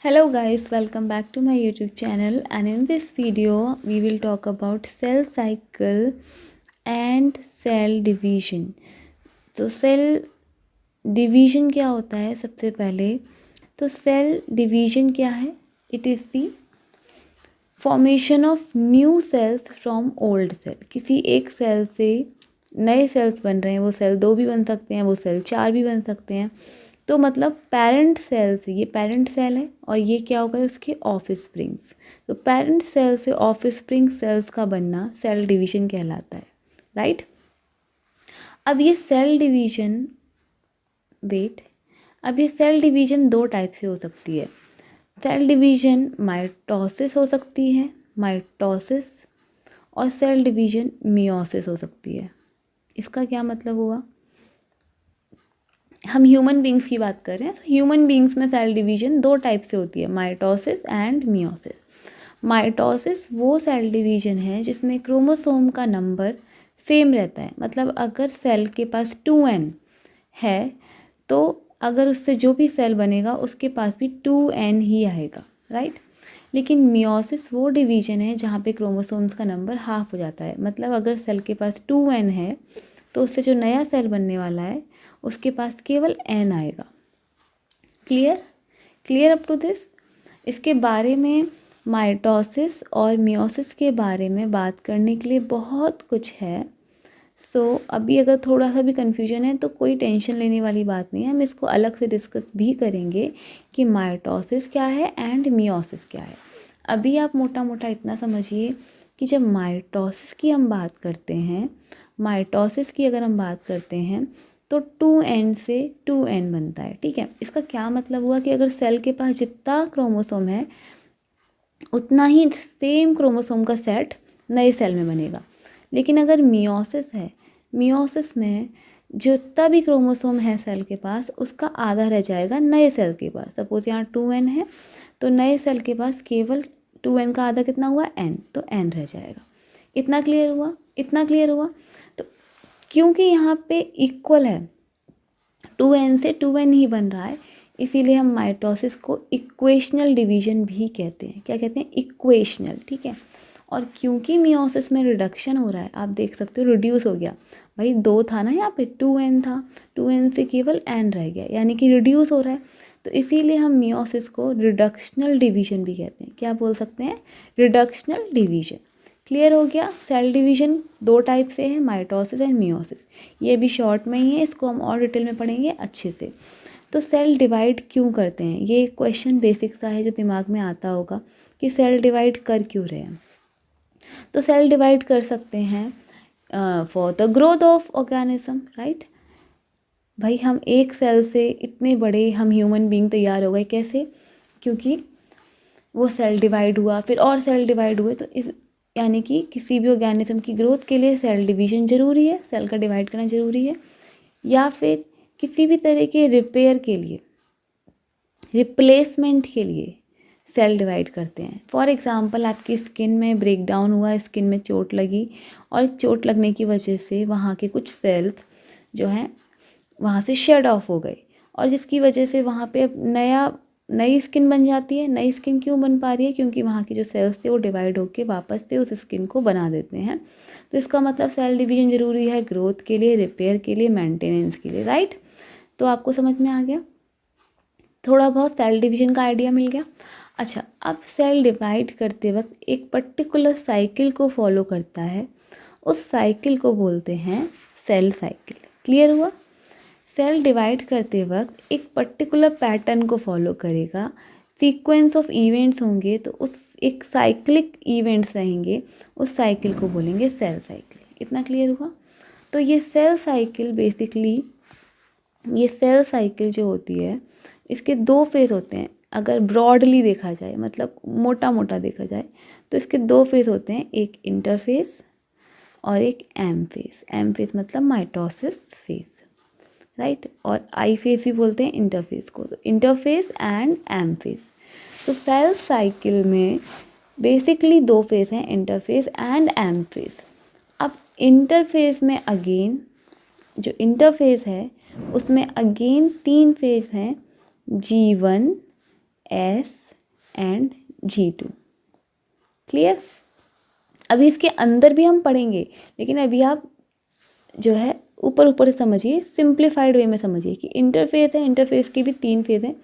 Hello guys, welcome back to my YouTube channel, and in this video we will talk about cell cycle and cell division. तो cell division क्या होता है? सबसे पहले तो cell division क्या है? It is the formation of new cells from old cell. किसी एक सेल से नए सेल्स बन रहे हैं, वो सेल 2 भी बन सकते हैं, वो सेल 4 भी बन सकते हैं। तो मतलब पेरेंट सेल से, ये पेरेंट सेल है और ये क्या होगा, उसके ऑफस्प्रिंग्स। तो पेरेंट सेल से ऑफस्प्रिंग सेल्स का बनना सेल डिवीजन कहलाता है, राइट। अब ये सेल डिवीजन दो टाइप से हो सकती है। सेल डिवीजन माइटोसिस हो सकती है, माइटोसिस, और सेल डिवीजन मियोसिस हो सकती है। इसका क्या मतलब हुआ? हम ह्यूमन बींग्स की बात कर रहे हैं, तो ह्यूमन बींग्स में सेल डिवीजन दो टाइप से होती है, माइटोसिस एंड मियोसिस। माइटोसिस वो सेल डिवीजन है जिसमें क्रोमोसोम का नंबर सेम रहता है। मतलब अगर सेल के पास 2n है तो अगर उससे जो भी सेल बनेगा उसके पास भी 2n ही आएगा, राइट। लेकिन मियोसिस वो डिवीजन है जहाँ पे क्रोमोसोम्स का नंबर हाफ हो जाता है। मतलब अगर सेल के पास 2n है तो उससे जो नया सेल बनने वाला है उसके पास केवल n आएगा। Clear up to this? इसके बारे में, माइटोसिस और मियोसिस के बारे में बात करने के लिए बहुत कुछ है। अभी अगर थोड़ा सा भी कन्फ्यूजन है तो कोई टेंशन लेने वाली बात नहीं है, हम इसको अलग से डिस्कस भी करेंगे कि माइटोसिस क्या है एंड मियोसिस क्या है। अभी आप मोटा मोटा इतना समझिए कि जब माइटोसिस की हम बात करते हैं, माइटोसिस की अगर हम बात करते हैं तो 2n से 2n बनता है, ठीक है। इसका क्या मतलब हुआ कि अगर सेल के पास जितना क्रोमोसोम है उतना ही सेम क्रोमोसोम का सेट नए सेल में बनेगा। लेकिन अगर मियोसिस है, मियोसिस में जितना भी क्रोमोसोम है सेल के पास उसका आधा रह जाएगा नए सेल के पास। सपोज यहाँ 2n है तो नए सेल के पास केवल 2n का आधा कितना हुआ, n, तो n रह जाएगा। इतना क्लियर हुआ? तो क्योंकि यहाँ पे इक्वल है, 2n से 2n ही बन रहा है, इसीलिए हम माइटोसिस को इक्वेशनल डिवीजन भी कहते हैं। क्या कहते हैं? इक्वेशनल, ठीक है। और क्योंकि मियोसिस में रिडक्शन हो रहा है, आप देख सकते हो रिड्यूस हो गया। भाई 2 था ना, यहाँ पे 2n था, 2n से केवल n रह गया, यानी कि रिड्यूस हो रहा है। तो इसीलिए हम मियोसिस को रिडक्शनल डिवीजन भी कहते हैं। क्या बोल सकते हैं? Reductional division. क्लियर हो गया? सेल डिवीजन दो टाइप से है, माइटोसिस एंड मियोसिस। ये भी शॉर्ट में ही है, इसको हम और डिटेल में पढ़ेंगे अच्छे से। तो सेल डिवाइड क्यों करते हैं, ये क्वेश्चन बेसिक सा है जो दिमाग में आता होगा कि सेल डिवाइड कर क्यों रहे हैं। तो सेल डिवाइड कर सकते हैं for the growth of organism, right. भाई हम एक सेल से इतने बड़े हम ह्यूमन बीइंग तैयार हो गए, कैसे? क्योंकि वो सेल डिवाइड हुआ, फिर और सेल डिवाइड हुए। तो इस यानी कि किसी भी ऑर्गेनिज्म की ग्रोथ के लिए सेल डिवीजन ज़रूरी है, सेल का डिवाइड करना ज़रूरी है। या फिर किसी भी तरह के रिपेयर के लिए, रिप्लेसमेंट के लिए सेल डिवाइड करते हैं। फॉर एग्ज़ाम्पल, आपकी स्किन में ब्रेक डाउन हुआ, स्किन में चोट लगी, और चोट लगने की वजह से वहाँ के कुछ सेल्स जो हैं वहाँ से शेड ऑफ हो गए, और जिसकी वजह से वहाँ पे अब नई स्किन बन जाती है। नई स्किन क्यों बन पा रही है? क्योंकि वहाँ के जो सेल्स थे वो डिवाइड होकर वापस से उस स्किन को बना देते हैं। तो इसका मतलब सेल डिवीजन ज़रूरी है ग्रोथ के लिए, रिपेयर के लिए, मेंटेनेंस के लिए, राइट। तो आपको समझ में आ गया, थोड़ा बहुत सेल डिवीजन का आइडिया मिल गया। अच्छा, अब सेल डिवाइड करते वक्त एक पर्टिकुलर साइकिल को फॉलो करता है, उस साइकिल को बोलते हैं सेल साइकिल। क्लियर हुआ? सेल डिवाइड करते वक्त एक पर्टिकुलर पैटर्न को फॉलो करेगा, सीक्वेंस ऑफ इवेंट्स होंगे, तो उस एक साइक्लिक इवेंट्स रहेंगे, उस साइकिल को बोलेंगे सेल साइकिल। इतना क्लियर हुआ? तो ये सेल साइकिल बेसिकली, ये सेल साइकिल जो होती है इसके दो फेज़ होते हैं। अगर ब्रॉडली देखा जाए, मतलब मोटा मोटा देखा जाए, तो इसके दो फेज़ होते हैं, एक इंटरफेस और एक एम फेज़। एम फेज़ मतलब माइटोसिस फेज़, राइट। और आई फेज़ भी बोलते हैं इंटरफेस को। तो इंटरफेस एंड एम फेज़। तो सेल साइकिल में बेसिकली दो फेज़ हैं, इंटरफेस एंड एम फेज़। अब इंटरफेस में अगेन, जो इंटरफेस है उसमें अगेन 3 फेज़ हैं, G1, S and G2। Clear. अभी इसके अंदर भी हम पढ़ेंगे, लेकिन अभी आप जो है ऊपर ऊपर से समझिए, सिंप्लीफाइड वे में समझिए कि इंटरफेस है, इंटरफेस के भी 3 फेज हैं,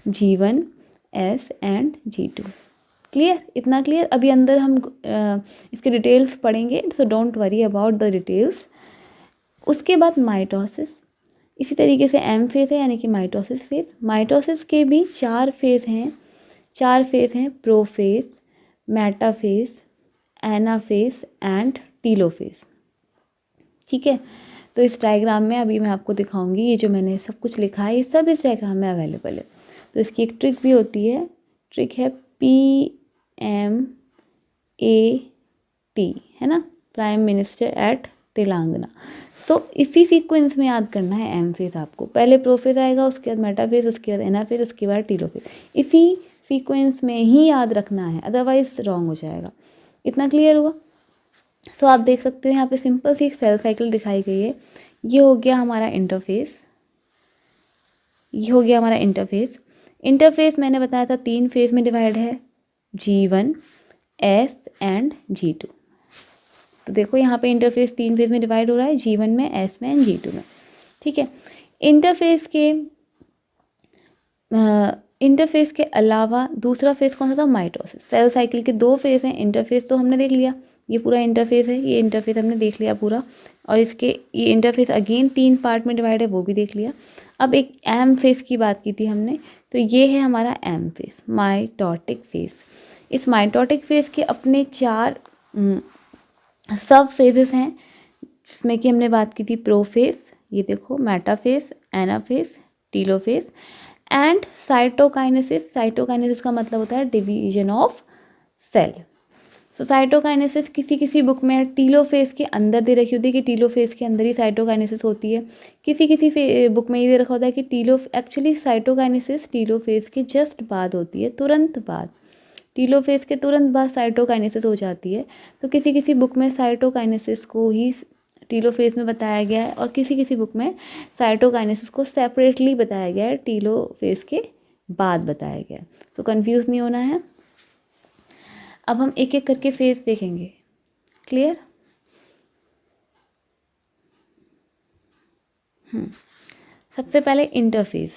G1, S and G2। Clear, इतना क्लियर। अभी अंदर हम इसके डिटेल्स पढ़ेंगे, so don't worry about the details. उसके बाद माइटोसिस, इसी तरीके से एम फेज है यानी कि माइटोसिस फेज। माइटोसिस के भी 4 फेज हैं, 4 फेज हैं, prophase, metaphase, anaphase and telophase. ठीक है, तो इस डायग्राम में अभी मैं आपको दिखाऊंगी, ये जो मैंने सब कुछ लिखा है ये सब इस डायग्राम में अवेलेबल है। तो इसकी एक ट्रिक भी होती है, ट्रिक है PMAT, है ना, प्राइम मिनिस्टर एट तेलंगाना। तो इसी सीक्वेंस में याद करना है एम फेज आपको, पहले प्रोफेज आएगा, उसके बाद मेटाफेज, उसके बाद एनाफेज, उसके बाद टीलोफेज। इसी सीक्वेंस में ही याद रखना है, अदरवाइज रॉन्ग हो जाएगा। इतना क्लियर हुआ। सो आप देख सकते हो यहाँ पे सिंपल सी एक सेल साइकिल दिखाई गई है। ये हो गया हमारा इंटरफेस, ये हो गया हमारा इंटरफेस। इंटरफेस मैंने बताया था 3 फेज में डिवाइड है, G1, S एंड G2। तो देखो यहाँ पे इंटरफेस 3 फेज में डिवाइड हो रहा है, G1 में, S में एंड G2 में। ठीक है, इंटरफेस के अलावा दूसरा फेज कौन सा था, माइटोसिस। सेल साइकिल के 2 फेज हैं, इंटरफेस तो हमने देख लिया, ये पूरा इंटरफेस है, ये इंटरफेस हमने देख लिया पूरा, और इसके ये इंटरफेस अगेन 3 पार्ट में डिवाइड है, वो भी देख लिया। अब एक एम फेज की बात की थी हमने, तो ये है हमारा एम फेज, माइटोटिक फेज। इस माइटोटिक फेज के अपने 4 सब फेजेस हैं, जिसमें कि हमने बात की थी प्रोफेज, ये देखो, metaphase, anaphase, telophase and cytokinesis. Cytokinesis का मतलब होता है division of cell. So cytokinesis किसी किसी बुक में टीलोफेज के अंदर दे रखी होती है कि टीलोफेज के अंदर ही साइटोकाइनेसिस होती है, किसी किसी बुक में ये दे रखा होता है कि एक्चुअली साइटोकाइनेसिस टीलोफेज के जस्ट बाद होती है, तुरंत बाद, टीलोफेज के तुरंत बाद साइटोकाइनेसिस हो जाती है। तो किसी किसी बुक में साइटोकाइनेसिस को ही टीलोफेज में बताया गया है, और किसी किसी बुक में साइटोकाइनेसिस को सेपरेटली बताया गया है, टीलोफेज के बाद बताया गया है। तो कंफ्यूज नहीं होना है। अब हम एक एक करके फेज देखेंगे। क्लियर। सबसे पहले इंटरफेस।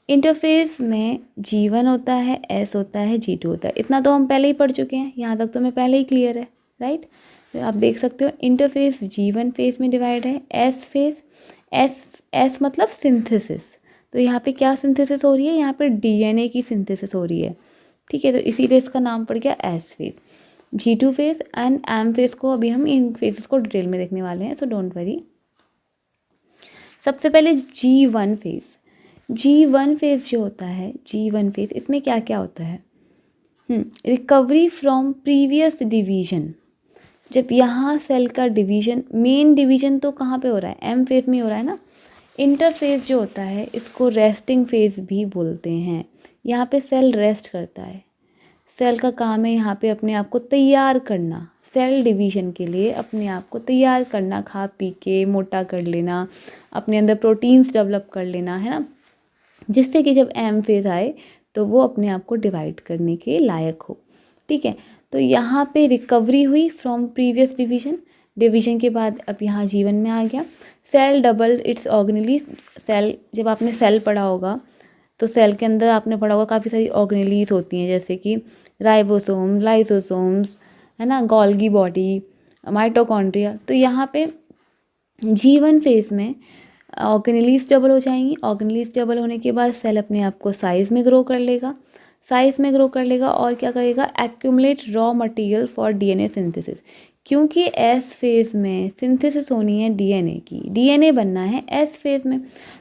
इंटरफेस में G1 होता है, S होता है, G2 होता है। इतना तो हम पहले ही पढ़ चुके हैं, यहाँ तक तो मैं पहले ही क्लियर है, राइट। तो आप देख सकते हो इंटरफेस G1 फेज में डिवाइड है, S फेज, S मतलब सिंथेसिस। तो यहाँ पे क्या सिंथेसिस हो रही है, यहाँ पे DNA की सिंथेसिस हो रही है। ठीक है, तो इसीलिए इसका नाम पड़ गया S phase. G2 phase and M phase को अभी हम इन फेजेस को डिटेल में देखने वाले हैं, सो डोंट वरी। सबसे पहले G1 फेज। G1 फेज जो होता है, G1 फेज, इसमें क्या क्या होता है, रिकवरी फ्रॉम प्रीवियस डिवीजन। जब यहाँ सेल का डिवीजन, मेन डिवीजन तो कहाँ पे हो रहा है, एम फेज में हो रहा है ना। इंटरफेज जो होता है इसको रेस्टिंग फेज भी बोलते हैं। यहाँ पे सेल रेस्ट करता है, सेल का काम है यहाँ पे अपने आप को तैयार करना, सेल डिवीजन के लिए अपने आप को तैयार करना, खा पी के मोटा कर लेना, अपने अंदर प्रोटीन्स डेवलप कर लेना, है ना, जिससे कि जब एम फेज आए तो वो अपने आप को डिवाइड करने के लायक हो। ठीक है, तो यहाँ पे रिकवरी हुई फ्रॉम प्रीवियस डिवीजन, डिवीजन के बाद अब यहाँ G1 में आ गया। Cell double its organelle. Cell, जब आपने सेल पढ़ा होगा तो सेल के अंदर आपने पढ़ा होगा काफ़ी सारी ऑर्गेनेलीज होती हैं, जैसे कि राइबोसोम, लाइसोसोम्स, है ना, गोल्गी बॉडी, माइटोकॉन्ड्रिया। तो यहाँ पे G1 फेज में ऑर्गेनेलीज डबल हो जाएंगी। ऑर्गेनेलीज डबल होने के बाद सेल अपने आप को साइज़ में ग्रो कर लेगा, साइज़ में ग्रो कर लेगा, और क्या करेगा, accumulate raw material for DNA synthesis. क्योंकि S फेज में सिंथेसिस होनी है DNA की, DNA बनना है S फेज में,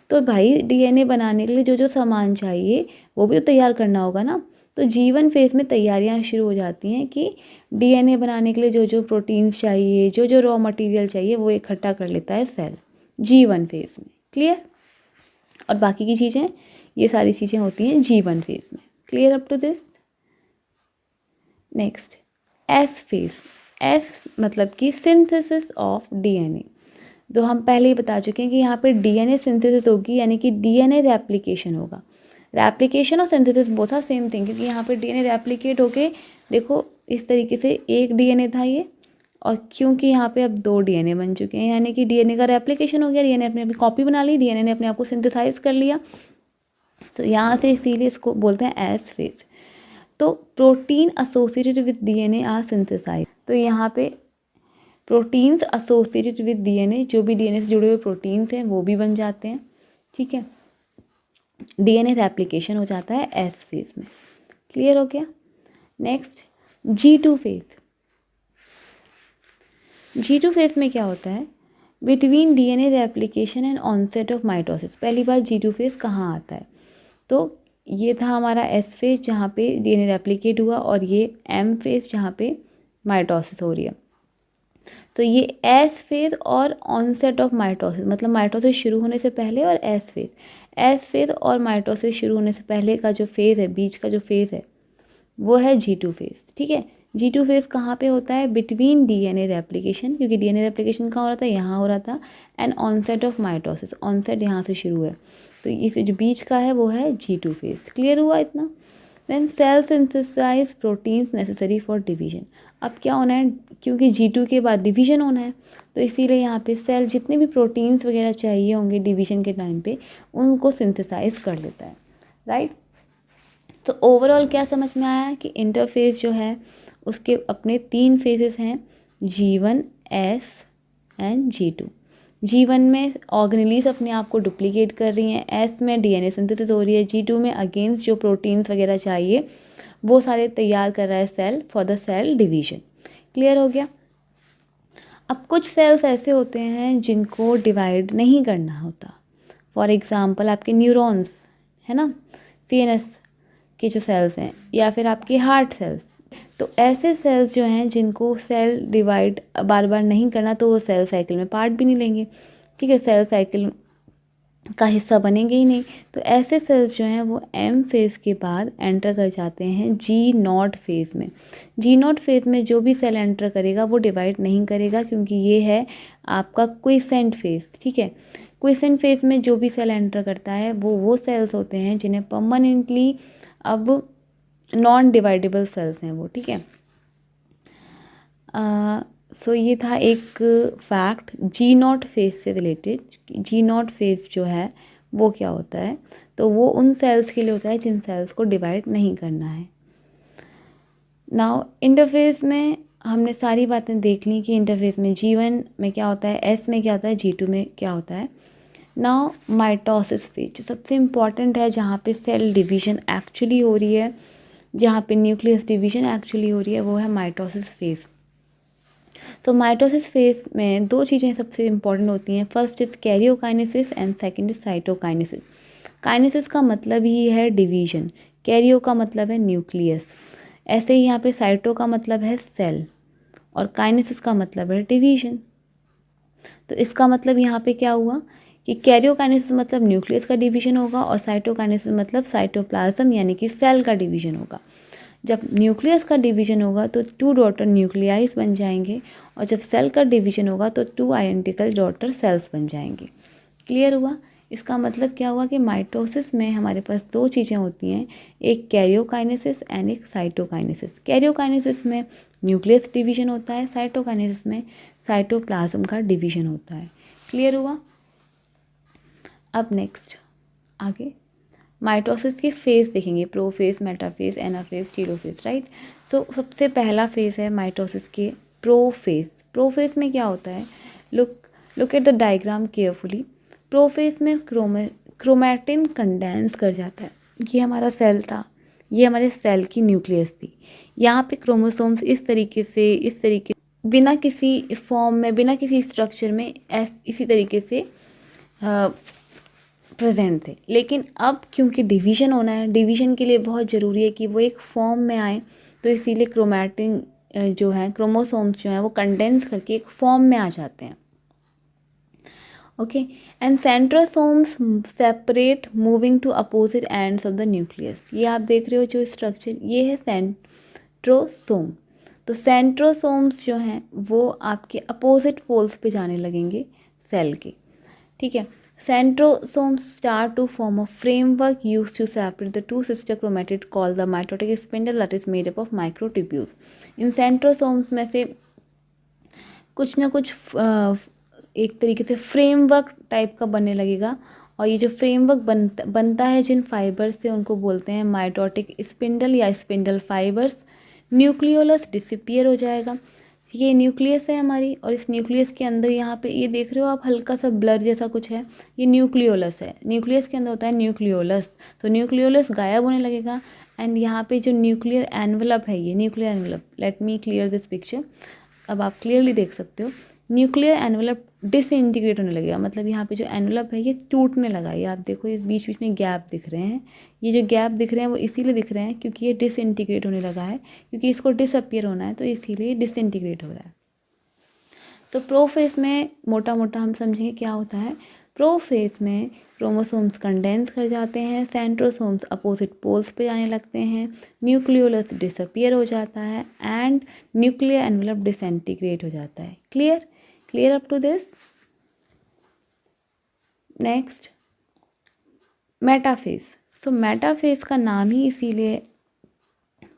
तो भाई DNA बनाने के लिए जो जो सामान चाहिए वो भी तो तैयार करना होगा ना। तो G1 फेज में तैयारियां शुरू हो जाती हैं कि DNA बनाने के लिए जो जो प्रोटीन्स चाहिए, जो जो रॉ मटेरियल चाहिए, वो इकट्ठा कर लेता है सेल G1 फेज में। क्लियर। और बाकी की चीज़ें, ये सारी चीज़ें होती हैं G1 फेज में। Clear up to this. Next S phase. S मतलब कि सिंथेसिस ऑफ DNA। तो हम पहले ही बता चुके हैं कि यहाँ पे DNA सिंथेसिस होगी, यानी कि DNA रेप्लिकेशन होगा। रेप्लिकेशन और synthesis both are same thing, क्योंकि यहाँ पे डीएनए रेप्लिकेट होके देखो इस तरीके से एक डीएनए था ये, और क्योंकि यहाँ पे अब 2 डीएनए बन चुके हैं, यानी कि डीएनए का रेप्लिकेशन हो गया, डीएनए अपनी अपनी कॉपी बना ली, डीएनए ने अपने आप को सिंथेसाइज कर लिया। तो यहाँ से इसीलिए इसको बोलते हैं एस फेज। तो protein associated with DNA are synthesise. तो यहाँ पे प्रोटीन्स एसोसिएटेड विद डीएनए, जो भी डीएनए से जुड़े हुए प्रोटीन्स हैं वो भी बन जाते हैं, ठीक है। डीएनए रेप्लिकेशन हो जाता है एस फेज में। क्लियर हो गया। Next G2 phase. G2 phase में क्या होता है? Between DNA replication and onset of mitosis. पहली बार G2 फेज कहाँ आता है? तो ये था हमारा एस फेज जहाँ पे डीएनए रेप्लिकेट हुआ, और ये एम फेज जहाँ पे माइटोसिस हो रही है। तो ये एस फेज और ऑनसेट ऑफ माइटोसिस, मतलब माइटोसिस शुरू होने से पहले, और एस फेज और माइटोसिस शुरू होने से पहले का जो फेज़ है, बीच का जो फेज़ है, वो है G2 फेज, ठीक है। G2 फेज कहाँ पे होता है? बिटवीन डीएनए रेप्लिकेशन, क्योंकि डीएनए रेप्लिकेशन कहाँ हो रहा था? यहाँ हो रहा था। And onset of mitosis, onset यहाँ से शुरू है, तो इस जो बीच का है वो है G2 फेज। क्लियर हुआ इतना? Then cell synthesise proteins necessary for division. अब क्या होना है? क्योंकि G2 के बाद डिवीजन होना है, तो इसीलिए यहाँ पे सेल जितने भी प्रोटीन्स वगैरह चाहिए होंगे डिवीजन के टाइम पे, उनको सिंथेसाइज कर लेता है, राइट। तो ओवरऑल क्या समझ में आया कि इंटरफेस जो है उसके अपने 3 फेजेस हैं, G1, S and G2। G1 में ऑर्गेनेलीज अपने आप को डुप्लीकेट कर रही हैं, S में डीएनए सिंथेसिस हो रही है, G2 में अगेंस्ट जो प्रोटीन्स वगैरह चाहिए वो सारे तैयार कर रहा है cell for the cell division. Clear हो गया। अब कुछ सेल्स ऐसे होते हैं जिनको डिवाइड नहीं करना होता। फॉर एग्ज़ाम्पल आपके न्यूरॉन्स है ना, CNS के जो सेल्स हैं, या फिर आपके हार्ट सेल्स। तो ऐसे सेल्स जो हैं जिनको सेल डिवाइड बार बार नहीं करना, तो वो सेल साइकिल में पार्ट भी नहीं लेंगे, ठीक है, सेल साइकिल का हिस्सा बनेंगे ही नहीं। तो ऐसे सेल्स जो हैं वो एम फेज़ के बाद एंटर कर जाते हैं G0 फेज़ में। G0 फेज़ में जो भी सेल एंटर करेगा वो डिवाइड नहीं करेगा, क्योंकि ये है आपका क्विसेंट फेज़, ठीक है। क्विसेंट फेज़ में जो भी सेल एंटर करता है वो सेल्स होते हैं जिन्हें परमानेंटली अब नॉन डिवाइडेबल सेल्स हैं वो, ठीक है। सो ये था एक फैक्ट G0 फेज़ से रिलेटेड। G0 फेज़ जो है वो क्या होता है? तो वो उन सेल्स के लिए होता है जिन सेल्स को डिवाइड नहीं करना है। नाउ इंटरफेस में हमने सारी बातें देख ली कि इंटरफेस में G1 में क्या होता है, S में क्या होता है, G2 में क्या होता है। नाउ माइटोसिस फेज जो सबसे इम्पॉर्टेंट है, जहाँ पे सेल डिवीजन एक्चुअली हो रही है, जहाँ पे न्यूक्लियस डिवीजन एक्चुअली हो रही है, वो है माइटोसिस फेज। तो माइटोसिस फेज में 2 चीज़ें सबसे इम्पॉर्टेंट होती हैं। First is karyokinesis and second is cytokinesis. Kinesis का मतलब ही है डिवीजन, कैरियो का मतलब है न्यूक्लियस, ऐसे ही यहाँ पे साइटो का मतलब है सेल, और काइनेसिस का मतलब है डिवीजन। तो इसका मतलब यहाँ पे क्या हुआ कि कैरियोकाइनेसिस मतलब न्यूक्लियस का डिवीजन होगा, और साइटोकाइनेसिस मतलब साइटोप्लाज्म यानी कि सेल का डिवीजन होगा। जब न्यूक्लियस का डिवीजन होगा तो 2 डॉटर न्यूक्लियाइज बन जाएंगे, और जब सेल का डिवीजन होगा तो 2 आइडेंटिकल डॉटर सेल्स बन जाएंगे। क्लियर हुआ? इसका मतलब क्या हुआ कि माइटोसिस में हमारे पास 2 चीज़ें होती हैं, एक कैरियोकाइनेसिस एंड एक साइटोकाइनेसिस। कैरियोकाइनेसिस में न्यूक्लियस डिवीजन होता है, साइटोकाइनेसिस में साइटोप्लाज्म का डिवीजन होता है। क्लियर हुआ? अब नेक्स्ट आगे माइटोसिस के फेज़ देखेंगे, prophase, metaphase, anaphase, telophase, right. So सबसे पहला फेज़ है माइटोसिस के प्रोफेज। प्रोफेज में क्या होता है? Look at the diagram carefully. Prophase में क्रोमैटिन कंडेंस कर जाता है। ये हमारा सेल था, ये हमारे सेल की न्यूक्लियस थी। यहाँ पे क्रोमोसोम्स इस तरीके बिना किसी फॉर्म में, बिना किसी स्ट्रक्चर में इसी तरीके से प्रेजेंट थे। लेकिन अब क्योंकि डिवीजन होना है, डिवीजन के लिए बहुत ज़रूरी है कि वो एक फॉर्म में आए, तो इसीलिए क्रोमैटिन जो है, क्रोमोसोम्स जो हैं वो कंडेंस करके एक फॉर्म में आ जाते हैं। Okay, and centrosomes separate moving to opposite ends of the nucleus. ये आप देख रहे हो जो स्ट्रक्चर, ये है सेंट्रोसोम। तो सेंट्रोसोम्स जो हैं वो आपके अपोजिट पोल्स पे जाने लगेंगे सेल के, ठीक है। Centrosomes start to form a framework used to separate the two sister chromatids called the mitotic spindle that is made up of microtubules. In centrosomes में से कुछ ना कुछ एक तरीके से फ्रेमवर्क टाइप का बनने लगेगा, और ये जो फ्रेमवर्क बनता है जिन फाइबर्स से उनको बोलते हैं माइटोटिक स्पिंडल या स्पिंडल फाइबर्स. न्यूक्लियोलस डिसअपियर हो जाएगा. ये न्यूक्लियस है हमारी, और इस न्यूक्लियस के अंदर यहाँ पे ये देख रहे हो आप हल्का सा ब्लर जैसा कुछ है, ये न्यूक्लियोलस है. न्यूक्लियस के अंदर होता है न्यूक्लियोलस, तो न्यूक्लियोलस गायब होने लगेगा. एंड यहाँ पे जो न्यूक्लियर एनवलप है, ये nuclear envelope, let me clear this picture. अब आप क्लियरली देख सकते हो न्यूक्लियर एनवलप डिसइंटीग्रेट होने लगेगा, मतलब यहाँ पे जो एनवलप है ये टूटने लगा. ये आप देखो इस बीच बीच में गैप दिख रहे हैं, ये जो गैप दिख रहे हैं वो इसीलिए दिख रहे हैं क्योंकि ये डिसइंटीग्रेट होने लगा है, क्योंकि इसको डिसअपियर होना है तो इसीलिए डिसइंटीग्रेट हो रहा है. तो प्रोफेज में मोटा मोटा हम समझेंगे क्या होता है. प्रोफेज में क्रोमोसोम्स कंडेंस कर जाते हैं, सेंट्रोसोम्स अपोजिट पोल्स पे जाने लगते हैं, न्यूक्लियोलस डिसअपियर हो जाता है एंड न्यूक्लियर एनवलप डिसइंटीग्रेट हो जाता है. Clear? Clear up to this? Next, metaphase. So metaphase का नाम ही इसीलिए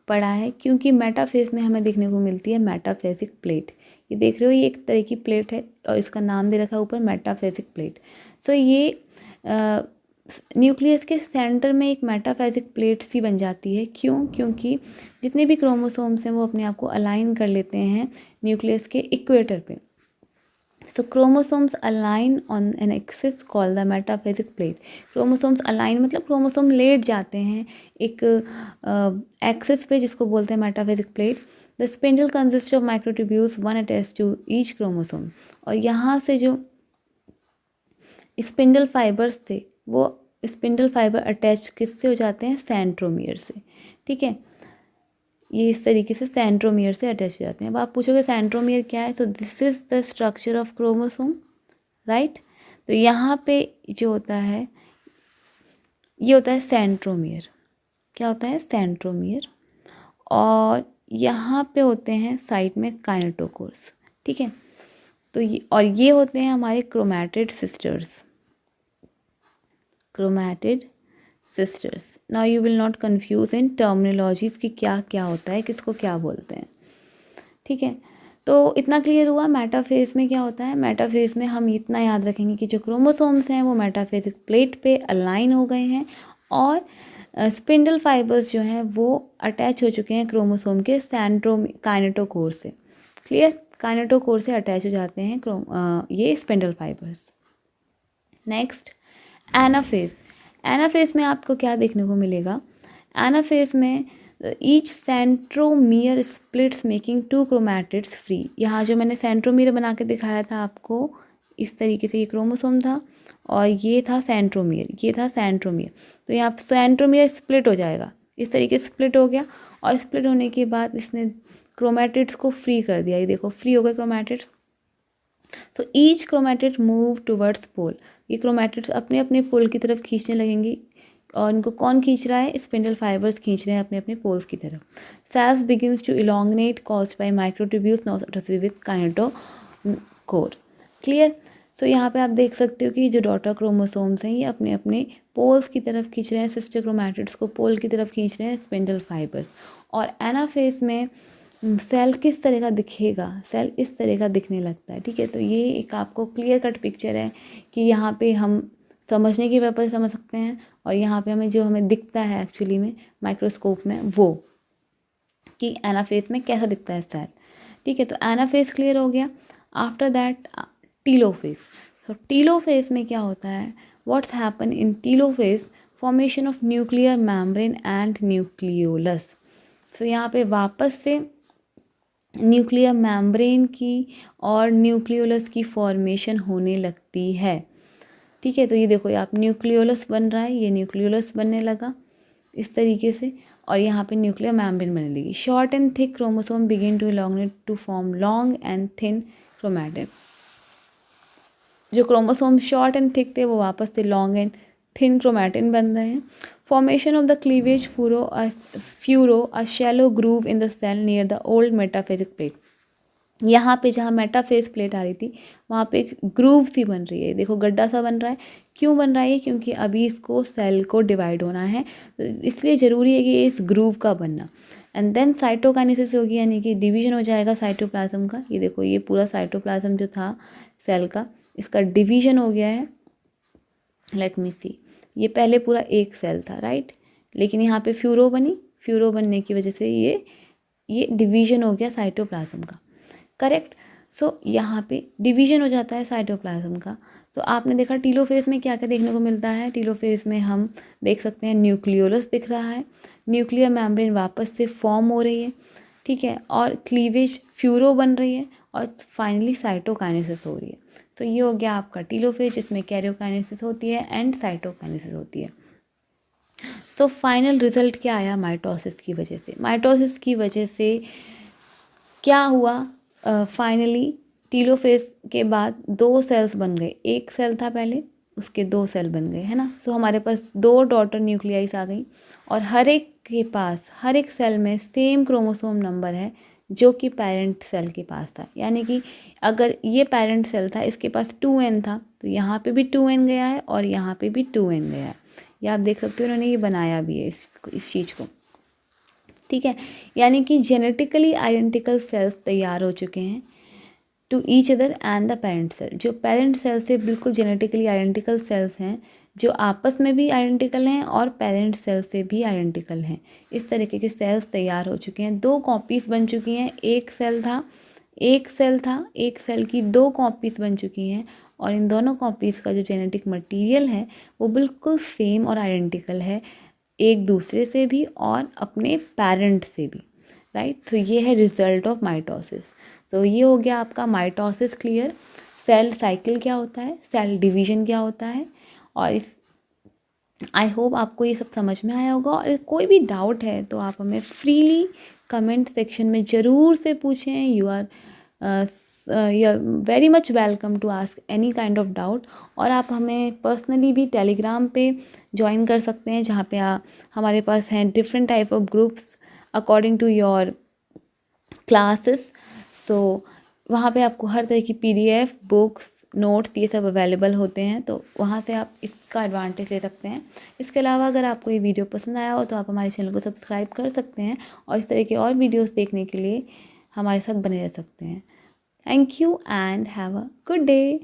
पड़ा है क्योंकि मेटाफेज में हमें देखने को मिलती है मेटाफेजिक प्लेट. ये देख रहे हो ये एक तरह की प्लेट है और इसका नाम दे रखा है ऊपर मेटाफेजिक प्लेट. सो ये न्यूक्लियस के सेंटर में एक मेटाफेजिक प्लेट सी बन जाती है. क्यों? क्योंकि जितने भी क्रोमोसोम्स हैं वो अपने आप को अलाइन कर लेते हैं न्यूक्लियस के इक्वेटर पे. So chromosomes align on an axis called the metaphasic plate. Chromosomes align मतलब क्रोमोसोम लेट जाते हैं एक एक्सिस पे जिसको बोलते हैं metaphasic plate. The spindle consists of microtubules, one attached to each chromosome. और यहाँ से जो स्पिंडल फाइबर्स थे वो स्पिंडल फाइबर अटैच किससे हो जाते हैं? सेंट्रोमियर से. ठीक है, ये इस तरीके से सेंट्रोमियर से अटैच हो जाते हैं. अब आप पूछोगे सेंट्रोमियर क्या है? So this is the structure of chromosome, right. तो यहाँ पे जो होता है ये होता है सेंट्रोमियर. क्या होता है? सेंट्रोमियर. और यहाँ पे होते हैं साइड में काइनेटोकोर्स. ठीक है, तो ये होते हैं हमारे chromatid sisters. Chromatid sisters. Now you will not confuse in terminologies कि क्या क्या होता है, किसको क्या बोलते हैं. ठीक है, तो इतना क्लियर हुआ. मेटाफेज में क्या होता है? मेटाफेज में हम इतना याद रखेंगे कि जो क्रोमोसोम्स हैं वो मेटाफेजिक प्लेट पे अलाइन हो गए हैं और स्पिंडल फाइबर्स जो हैं वो अटैच हो चुके हैं क्रोमोसोम के काइनेटोकोर से. क्लियर? काइनेटोकोर से अटैच हो जाते हैं ये spindle fibres. Next, anaphase. Anaphase में आपको क्या देखने को मिलेगा? एनाफेज में each centromere splits making two chromatids free. यहाँ जो मैंने सेंट्रोमियर बना के दिखाया था आपको, इस तरीके से ये क्रोमोसोम था और ये था सेंट्रोमियर, ये था सेंट्रोमियर. तो यहाँ सेंट्रोमियर स्प्लिट हो जाएगा, इस तरीके से स्प्लिट हो गया और स्प्लिट होने के बाद इसने क्रोमैटिड्स को फ्री कर दिया. ये देखो फ्री हो गए क्रोमैटिड्स. तो ईच क्रोमैटिड मूव टुवर्ड्स पोल. ये क्रोमैटिड्स अपने अपने पोल की तरफ खींचने लगेंगी और इनको कौन खींच रहा है? स्पिंडल फाइबर्स खींच रहे हैं अपने अपने पोल्स की तरफ. Cells begins to elongate caused by microtubules not attached with kinetochore. Clear? So यहाँ पे आप देख सकते हो कि जो डॉटर क्रोमोसोम्स हैं ये अपने अपने पोल्स की तरफ खींच रहे हैं, सिस्टर क्रोमैटिड्स को पोल की तरफ खींच रहे हैं स्पिंडल फाइबर्स. और एनाफेज में सेल किस तरह का दिखेगा? सेल इस तरह का दिखने लगता है. ठीक है, तो ये एक आपको क्लियर कट पिक्चर है कि यहाँ पे हम समझने की पर्पज़ समझ सकते हैं और यहाँ पे हमें दिखता है एक्चुअली में माइक्रोस्कोप में वो कि एनाफेज में कैसा दिखता है सेल. ठीक है, तो एनाफेज क्लियर हो गया. After that telophase. So telophase में क्या होता है? What's happen in telophase? Formation of nuclear membrane and nucleolus. So यहाँ पे वापस से न्यूक्लियर मेम्ब्रेन की और न्यूक्लियोलस की फॉर्मेशन होने लगती है. ठीक है, तो ये देखो आप न्यूक्लियोलस बन रहा है, ये न्यूक्लियोलस बनने लगा इस तरीके से और यहाँ पे न्यूक्लियर मेम्ब्रेन बनने लगी. Short and thick chromosome begin to elongate to form long and thin chromatid. जो क्रोमोसोम शॉर्ट एंड थिक थे वो वापस से लॉन्ग एंड थिन क्रोमैटिन बन रहे हैं. Formation of the cleavage furrow a shallow groove in the cell near the old metaphasic plate. यहाँ पे जहाँ मेटाफेस प्लेट आ रही थी वहाँ पे एक ग्रूव सी बन रही है, देखो गड्ढा सा बन रहा है। क्यों बन रहा है ये? क्योंकि अभी इसको सेल को डिवाइड होना है, तो इसलिए ज़रूरी है कि इस ग्रूव का बनना। एंड देन साइटोकाइनेसिस होगी, यानी कि डिवीजन हो जाएगा साइटोप्लाज्म का। ये देखो ये पूरा साइटोप्लाज्म जो था सेल का, इसका डिवीजन हो गया है। लेट मी सी, ये पहले पूरा एक सेल था राइट, लेकिन यहाँ पे फ्यूरो बनी, फ्यूरो बनने की वजह से ये डिवीजन हो गया साइटोप्लाज्म का, करेक्ट। सो यहाँ पे डिवीजन हो जाता है साइटोप्लाज्म का। तो आपने देखा टीलोफेज में क्या क्या देखने को मिलता है। टीलोफेज में हम देख सकते हैं न्यूक्लियोलस दिख रहा है, न्यूक्लियर मेम्ब्रेन वापस से फॉर्म हो रही है, ठीक है, और क्लीवेज फ्यूरो बन रही है, और फाइनली साइटोकाइनेसिस हो रही है। तो ये हो गया आपका टीलोफेज, जिसमें कैरियोकाइनेसिस होती है एंड साइटोकाइनेसिस होती है। सो फाइनल रिजल्ट क्या आया माइटोसिस की वजह से? माइटोसिस की वजह से क्या हुआ? फाइनली टीलोफेज के बाद 2 सेल्स बन गए। एक सेल था पहले, उसके 2 सेल बन गए, है ना। सो हमारे पास 2 डॉटर न्यूक्लियाइस आ गई, और हर एक के पास, हर एक सेल में सेम क्रोमोसोम नंबर है जो कि पेरेंट सेल के पास था। यानी कि अगर ये पेरेंट सेल था, इसके पास 2n था, तो यहाँ पे भी 2n गया है और यहाँ पे भी 2n गया है। ये आप देख सकते हो, उन्होंने ये बनाया भी है इस चीज़ को, ठीक है। यानी कि जेनेटिकली आइडेंटिकल सेल्स तैयार हो चुके हैं to each other and the parent cell. जो पेरेंट सेल से बिल्कुल जेनेटिकली आइडेंटिकल सेल्स हैं, जो आपस में भी आइडेंटिकल हैं और पेरेंट सेल से भी आइडेंटिकल हैं, इस तरीके के सेल्स तैयार हो चुके हैं। 2 कॉपीज़ बन चुकी हैं। एक सेल था, एक सेल की 2 कॉपीज़ बन चुकी हैं, और इन दोनों कॉपीज़ का जो जेनेटिक मटेरियल है वो बिल्कुल सेम और आइडेंटिकल है, एक दूसरे से भी और अपने पेरेंट से भी, राइट। तो ये है रिजल्ट ऑफ माइटोसिस। तो ये हो गया आपका माइटोसिस क्लियर। सेल साइकिल क्या होता है, सेल डिवीजन क्या होता है, और इस आई होप आपको ये सब समझ में आया होगा। और कोई भी डाउट है तो आप हमें फ्रीली कमेंट सेक्शन में ज़रूर से पूछें। You are very much welcome to ask any kind of doubt. और आप हमें पर्सनली भी टेलीग्राम पे ज्वाइन कर सकते हैं, जहाँ पे हमारे पास हैं different type of groups according to your classes. So वहाँ पे आपको हर तरह की PDF, बुक्स, नोट्स ये सब अवेलेबल होते हैं, तो वहाँ से आप इसका एडवांटेज ले सकते हैं। इसके अलावा अगर आपको ये वीडियो पसंद आया हो तो आप हमारे चैनल को सब्सक्राइब कर सकते हैं, और इस तरह के और वीडियोस देखने के लिए हमारे साथ बने रह सकते हैं। Thank you and have a good day.